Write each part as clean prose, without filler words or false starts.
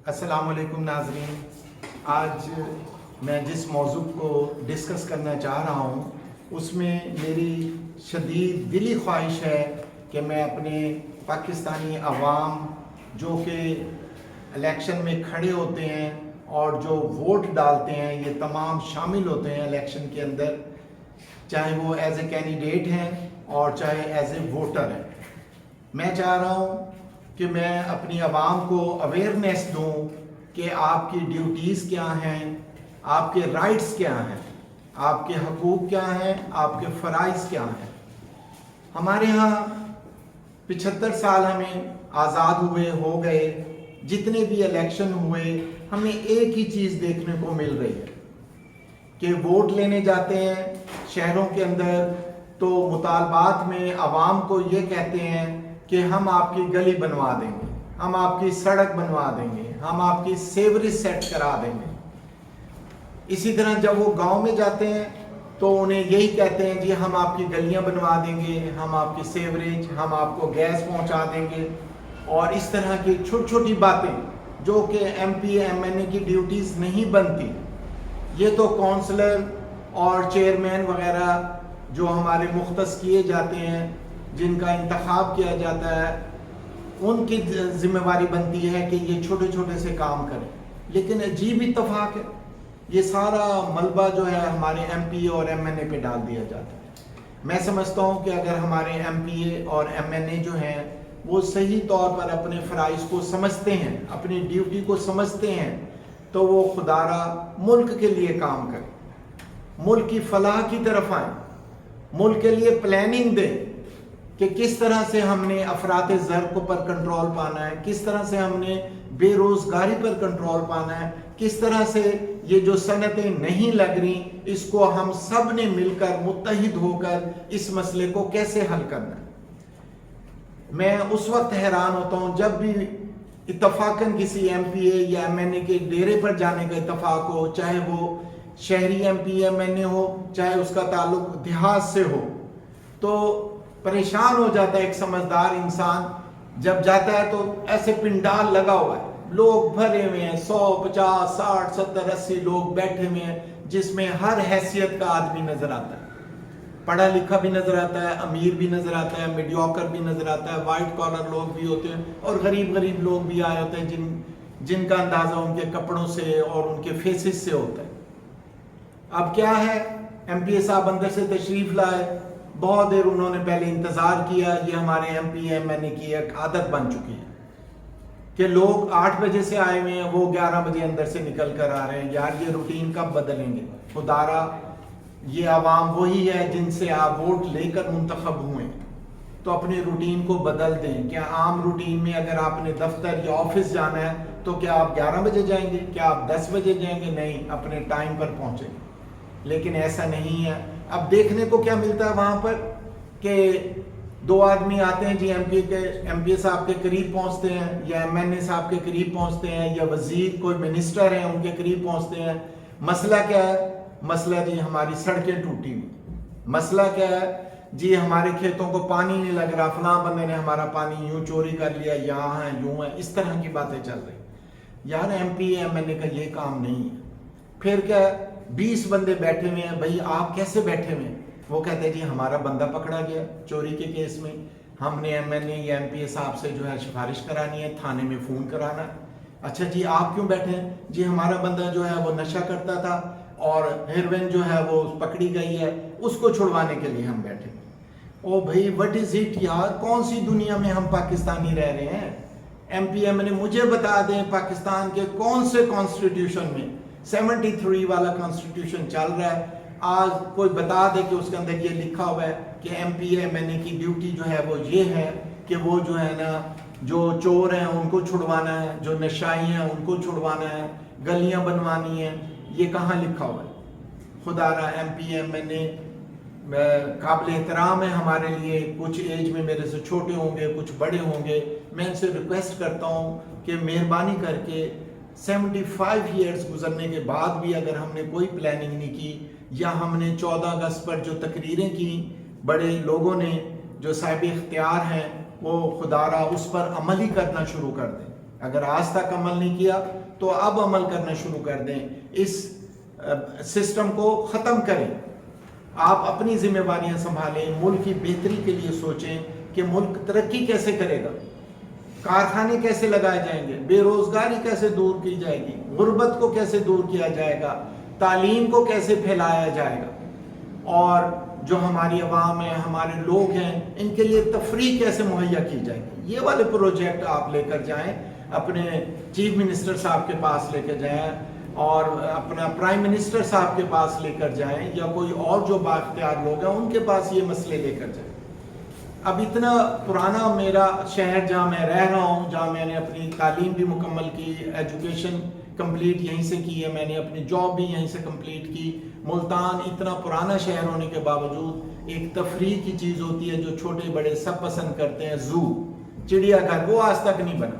السلام علیکم ناظرین، آج میں جس موضوع کو ڈسکس کرنا چاہ رہا ہوں اس میں میری شدید دلی خواہش ہے کہ میں اپنے پاکستانی عوام جو کہ الیکشن میں کھڑے ہوتے ہیں اور جو ووٹ ڈالتے ہیں، یہ تمام شامل ہوتے ہیں الیکشن کے اندر، چاہے وہ ایز اے کینڈیڈیٹ ہیں اور چاہے ایز اے ووٹر ہیں۔ میں چاہ رہا ہوں کہ میں اپنی عوام کو اویئرنیس دوں کہ آپ کی ڈیوٹیز کیا ہیں، آپ کے رائٹس کیا ہیں، آپ کے حقوق کیا ہیں، آپ کے فرائض کیا ہیں۔ ہمارے ہاں 75 سال ہمیں آزاد ہوئے ہو گئے، جتنے بھی الیکشن ہوئے ہمیں ایک ہی چیز دیکھنے کو مل رہی ہے کہ ووٹ لینے جاتے ہیں شہروں کے اندر تو مطالبات میں عوام کو یہ کہتے ہیں کہ ہم آپ کی گلی بنوا دیں گے، ہم آپ کی سڑک بنوا دیں گے، ہم آپ کی سیوریج سیٹ کرا دیں گے۔ اسی طرح جب وہ گاؤں میں جاتے ہیں تو انہیں یہی کہتے ہیں جی ہم آپ کی گلیاں بنوا دیں گے، ہم آپ کی سیوریج، ہم آپ کو گیس پہنچا دیں گے، اور اس طرح کی چھوٹی چھوٹی باتیں جو کہ ایم پی ایم این اے کی ڈیوٹیز نہیں بنتی۔ یہ تو کونسلر اور چیئرمین وغیرہ جو ہمارے مختص کیے جاتے ہیں، جن کا انتخاب کیا جاتا ہے، ان کی ذمہ داری بنتی ہے کہ یہ چھوٹے چھوٹے سے کام کریں۔ لیکن عجیب اتفاق ہے، یہ سارا ملبہ جو ہے ہمارے ایم پی اے اور ایم این اے پہ ڈال دیا جاتا ہے۔ میں سمجھتا ہوں کہ اگر ہمارے ایم پی اے اور ایم این اے جو ہیں وہ صحیح طور پر اپنے فرائض کو سمجھتے ہیں، اپنی ڈیوٹی کو سمجھتے ہیں، تو وہ خدارہ ملک کے لیے کام کریں، ملک کی فلاح کی طرف آئیں، ملک کے لیے پلاننگ دیں کہ کس طرح سے ہم نے افراط زر کو پر کنٹرول پانا ہے، کس طرح سے ہم نے بے روزگاری پر کنٹرول پانا ہے، کس طرح سے یہ جو صنعتیں نہیں لگ رہی اس کو ہم سب نے مل کر متحد ہو کر اس مسئلے کو کیسے حل کرنا ہے۔ میں اس وقت حیران ہوتا ہوں جب بھی اتفاقاً کسی ایم پی اے یا ایم این اے کے ڈیرے پر جانے کا اتفاق ہو، چاہے وہ شہری ایم پی ایم این اے ہو، چاہے اس کا تعلق دیہات سے ہو، تو پریشان ہو جاتا ہے ایک سمجھدار انسان جب جاتا ہے تو ایسے پنڈال لگا ہوا ہے، لوگ بھرے ہوئے ہیں، 100 50 60 70 80 لوگ بیٹھے ہوئے ہیں، جس میں ہر حیثیت کا آدمی نظر آتا ہے، پڑھا لکھا بھی نظر آتا ہے، امیر بھی نظر آتا ہے، میڈیوکر بھی نظر آتا ہے، وائٹ کالر لوگ بھی ہوتے ہیں، اور غریب لوگ بھی آئے ہوتے ہیں جن کا اندازہ ان کے کپڑوں سے اور ان کے فیسز سے ہوتا ہے۔ اب کیا ہے، ایم پی اے صاحب اندر سے تشریف لائے، بہت دیر انہوں نے پہلے انتظار کیا، یہ ہمارے ایم پی ایم این اے کی ایک عادت بن چکی ہے کہ لوگ 8 بجے سے آئے ہوئے ہیں، وہ 11 بجے اندر سے نکل کر آ رہے ہیں۔ یار یہ روٹین کب بدلیں گے؟ خدارا یہ عوام وہی ہے جن سے آپ ووٹ لے کر منتخب ہوئے، تو اپنے روٹین کو بدل دیں۔ کیا عام روٹین میں اگر آپ نے دفتر یا آفس جانا ہے تو کیا آپ 11 بجے جائیں گے؟ کیا آپ 10 بجے جائیں گے؟ نہیں، اپنے ٹائم پر پہنچیں گے۔ لیکن ایسا نہیں ہے۔ اب دیکھنے کو کیا ملتا ہے وہاں پر کہ 2 آدمی آتے ہیں جی ایم پی اے صاحب کے قریب پہنچتے ہیں، یا ایم این اے صاحب کے قریب پہنچتے ہیں، یا وزیر کوئی منسٹر ہیں ان کے قریب پہنچتے ہیں۔ مسئلہ کیا ہے؟ مسئلہ جی ہماری سڑکیں ٹوٹی ہوئی، مسئلہ کیا ہے جی ہمارے کھیتوں کو پانی نہیں لگ رہا، فلاں بندے نے ہمارا پانی یوں چوری کر لیا، یہاں ہے یوں ہے، اس طرح کی باتیں چل رہی۔ یار ایم پی ایم این اے کا یہ کام نہیں ہے۔ پھر کیا 20 بندے بیٹھے ہوئے ہیں، بھائی آپ کیسے بیٹھے ہوئے ہیں؟ وہ کہتے ہیں جی ہمارا بندہ پکڑا گیا چوری کے کیس میں، ہم نے ایم این اے یا ایم پی اے صاحب سے جو ہے سفارش کرانی ہے، تھانے میں فون کرانا ہے۔ اچھا جی آپ کیوں بیٹھے ہیں؟ جی ہمارا بندہ جو ہے وہ نشہ کرتا تھا اور ہیروین جو ہے وہ پکڑی گئی ہے، اس کو چھڑوانے کے لیے ہم بیٹھے ہیں۔ او بھائی وٹ از اٹ یار، کون سی دنیا میں ہم پاکستانی رہ رہے ہیں؟ ایم پی ایم نے مجھے بتا دیں پاکستان کے کون سے کانسٹیٹیوشن میں 73 والا کانسٹیٹیوشن چل رہا ہے، آج کوئی بتا دے کہ اس کے اندر یہ لکھا ہوا ہے کہ ایم پی ایم این اے کی ڈیوٹی جو ہے وہ یہ ہے کہ وہ جو ہے نا جو چور ہیں ان کو چھڑوانا ہے، جو نشائی ہیں ان کو چھڑوانا ہے، گلیاں بنوانی ہیں۔ یہ کہاں لکھا ہوا ہے؟ خدا را ایم پی ایم این اے قابل احترام ہے ہمارے لیے، کچھ ایج میں میرے سے چھوٹے ہوں گے، کچھ بڑے ہوں گے، میں ان سے ریکویسٹ کرتا ہوں کہ مہربانی کر کے 75 ایئرز گزرنے کے بعد بھی اگر ہم نے کوئی پلاننگ نہیں کی، یا ہم نے 14 اگست پر جو تقریریں کی بڑے لوگوں نے جو صاحب اختیار ہیں، وہ خدا را اس پر عمل ہی کرنا شروع کر دیں۔ اگر آج تک عمل نہیں کیا تو اب عمل کرنا شروع کر دیں، اس سسٹم کو ختم کریں. آپ اپنی ذمہ داریاں سنبھالیں، ملک کی بہتری کے لیے سوچیں کہ ملک ترقی کیسے کرے گا، کارخانے کیسے لگائے جائیں گے، بے روزگاری کیسے دور کی جائے گی، غربت کو کیسے دور کیا جائے گا، تعلیم کو کیسے پھیلایا جائے گا، اور جو ہماری عوام ہے، ہمارے لوگ ہیں، ان کے لیے تفریح کیسے مہیا کی جائے گی. یہ والے پروجیکٹ آپ لے کر جائیں، اپنے چیف منسٹر صاحب کے پاس لے کر جائیں، اور اپنا پرائم منسٹر صاحب کے پاس لے کر جائیں، یا کوئی اور جو بااختیار لوگ ہیں ان کے پاس یہ مسئلے لے کر جائیں. اب اتنا پرانا میرا شہر جہاں میں رہ رہا ہوں، جہاں میں نے اپنی تعلیم بھی مکمل کی، ایجوکیشن کمپلیٹ یہیں سے کی ہے، میں نے اپنی جاب بھی یہیں سے کمپلیٹ کی. ملتان اتنا پرانا شہر ہونے کے باوجود ایک تفریح کی چیز ہوتی ہے جو چھوٹے بڑے سب پسند کرتے ہیں، زو، چڑیا گھر، وہ آج تک نہیں بنا.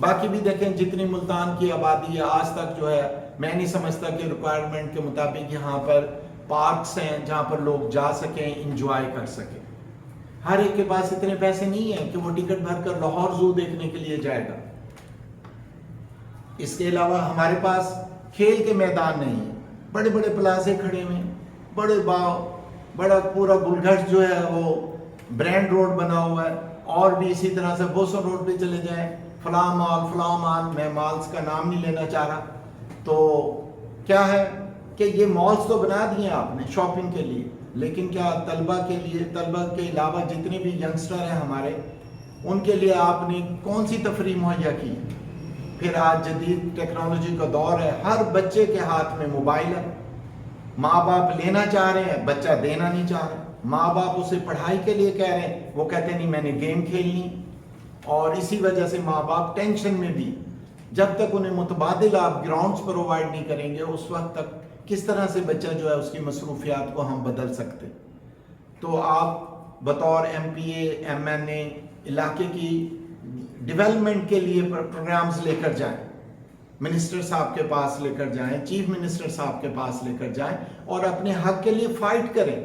باقی بھی دیکھیں جتنی ملتان کی آبادی ہے، آج تک جو ہے میں نہیں سمجھتا کہ ریکوائرمنٹ کے مطابق یہاں پر پارکس ہیں جہاں پر لوگ جا سکیں، انجوائے کر سکیں. ہر ایک کے پاس اتنے پیسے نہیں ہیں کہ وہ ٹکٹ بھر کر لاہور زو دیکھنے کے لیے جائے گا. اس کے علاوہ ہمارے پاس کھیل کے میدان نہیں ہیں، بڑے بڑے پلازے کھڑے ہوئے ہیں، بڑے باغ، بڑا پورا گلگھٹ جو ہے وہ برینڈ روڈ بنا ہوا ہے، اور بھی اسی طرح سے بوسن روڈ پہ چلے جائیں، فلاں مال، میں مالز کا نام نہیں لینا چاہ رہا. تو کیا ہے کہ یہ مالز تو بنا دیے آپ نے شاپنگ کے لیے، لیکن کیا طلبہ کے لیے، طلبہ کے علاوہ جتنے بھی ینگسٹر ہیں ہمارے، ان کے لیے آپ نے کون سی تفریح مہیا کی؟ پھر آج جدید ٹیکنالوجی کا دور ہے، ہر بچے کے ہاتھ میں موبائل ہے. ماں باپ لینا چاہ رہے ہیں، بچہ دینا نہیں چاہ رہا. ماں باپ اسے پڑھائی کے لیے کہہ رہے ہیں، وہ کہتے ہیں نہیں میں نے گیم کھیلنی. اور اسی وجہ سے ماں باپ ٹینشن میں بھی. جب تک انہیں متبادل آپ گراؤنڈز پرووائڈ نہیں کریں گے، اس وقت تک کس طرح سے بچہ جو ہے اس کی مصروفیات کو ہم بدل سکتے. تو آپ بطور ایم پی اے، ایم این اے، علاقے کی ڈیولپمنٹ کے لیے پروگرامز لے کر جائیں، منسٹر صاحب کے پاس لے کر جائیں، چیف منسٹر صاحب کے پاس لے کر جائیں، اور اپنے حق کے لیے فائٹ کریں.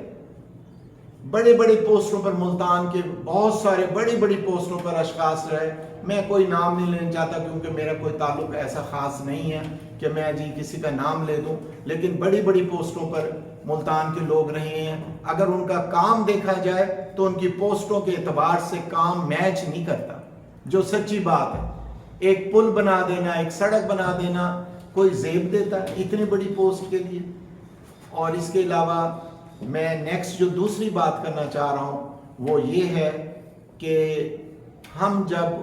بڑے بڑے پوسٹوں پر ملتان کے بہت سارے بڑی بڑی پوسٹوں پر اشخاص رہے. میں کوئی نام نہیں لینا چاہتا کیونکہ میرا کوئی تعلق ایسا خاص نہیں ہے کہ میں کسی کا نام لے دوں، لیکن بڑی بڑی پوسٹوں پر ملتان کے لوگ رہے ہیں. اگر ان کا کام دیکھا جائے تو ان کی پوسٹوں کے اعتبار سے کام میچ نہیں کرتا، جو سچی بات ہے. ایک پل بنا دینا، ایک سڑک بنا دینا کوئی زیب دیتا ہے اتنی بڑی پوسٹ کے لیے. اور اس کے علاوہ میں نیکسٹ جو دوسری بات کرنا چاہ رہا ہوں وہ یہ ہے کہ ہم جب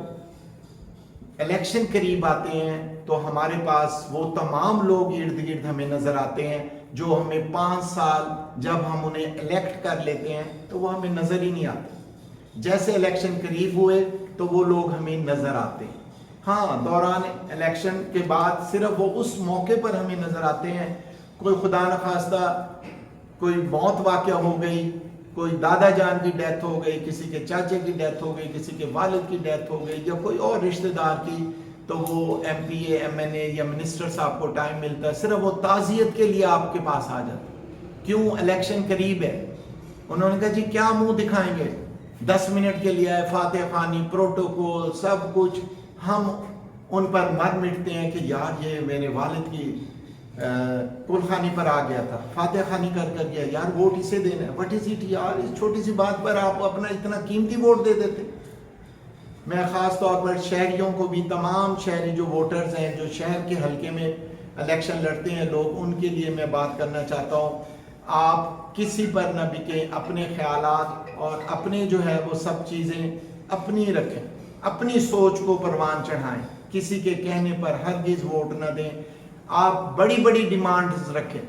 الیکشن قریب آتے ہیں تو ہمارے پاس وہ تمام لوگ ارد گرد ہمیں نظر آتے ہیں جو ہمیں 5 سال جب ہم انہیں الیکٹ کر لیتے ہیں تو وہ ہمیں نظر ہی نہیں آتے. جیسے الیکشن قریب ہوئے تو وہ لوگ ہمیں نظر آتے ہیں. ہاں، دوران الیکشن کے بعد صرف وہ اس موقع پر ہمیں نظر آتے ہیں. کوئی خدا نخواستہ کوئی موت واقعہ ہو گئی، کوئی دادا جان کی ڈیتھ ہو گئی، کسی کے چاچے کی ڈیتھ ہو گئی، کسی کے والد کی ڈیتھ ہو گئی، یا کوئی اور رشتہ دار کی، تو وہ ایم پی اے، ایم این اے یا منسٹر صاحب کو ٹائم ملتا ہے، صرف وہ تعزیت کے لیے آپ کے پاس آ جاتے. کیوں؟ الیکشن قریب ہے. انہوں نے کہا جی کیا منہ دکھائیں گے، 10 منٹ کے لیے فاتح خوانی، پروٹوکول، سب کچھ. ہم ان پر مر مٹتے ہیں کہ یار یہ میرے والد کی کل خانی پر آ گیا تھا، فاتح خانی کر گیا، یار ووٹ اسے دینا ہے. وٹ از اٹ یار، اس چھوٹی سی بات پر آپ اپنا اتنا قیمتی ووٹ دے دیتے. میں خاص طور پر شہریوں کو بھی، تمام شہری جو ووٹرز ہیں جو شہر کے حلقے میں الیکشن لڑتے ہیں لوگ، ان کے لیے میں بات کرنا چاہتا ہوں. آپ کسی پر نہ بکیں، اپنے خیالات اور اپنے جو ہے وہ سب چیزیں اپنی رکھیں، اپنی سوچ کو پروان چڑھائیں، کسی کے کہنے پر ہرگز ووٹ نہ دیں. آپ بڑی بڑی ڈیمانڈز رکھیں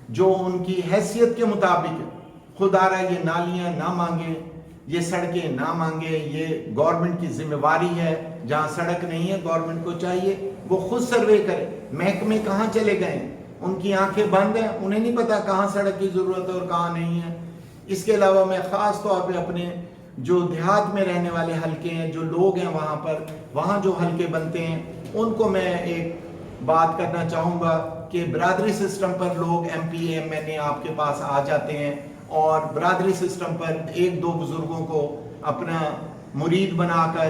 جو ان کی حیثیت کے مطابق. خدا رہا یہ نالیاں نہ مانگیں، یہ سڑکیں نہ مانگیں، یہ گورنمنٹ کی ذمہ داری ہے. جہاں سڑک نہیں ہے گورنمنٹ کو چاہیے وہ خود سروے کرے. محکمے کہاں چلے گئے؟ ان کی آنکھیں بند ہیں، انہیں نہیں پتا کہاں سڑک کی ضرورت ہے اور کہاں نہیں ہے. اس کے علاوہ میں خاص طور پہ اپنے جو دیہات میں رہنے والے حلقے ہیں، جو لوگ ہیں وہاں پر، وہاں جو حلقے بنتے ہیں، ان کو میں ایک بات کرنا چاہوں گا کہ برادری سسٹم پر لوگ ایم پی اے، ایم این اے آپ کے پاس آ جاتے ہیں اور برادری سسٹم پر 1-2 بزرگوں کو اپنا مرید بنا کر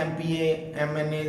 MPA MNA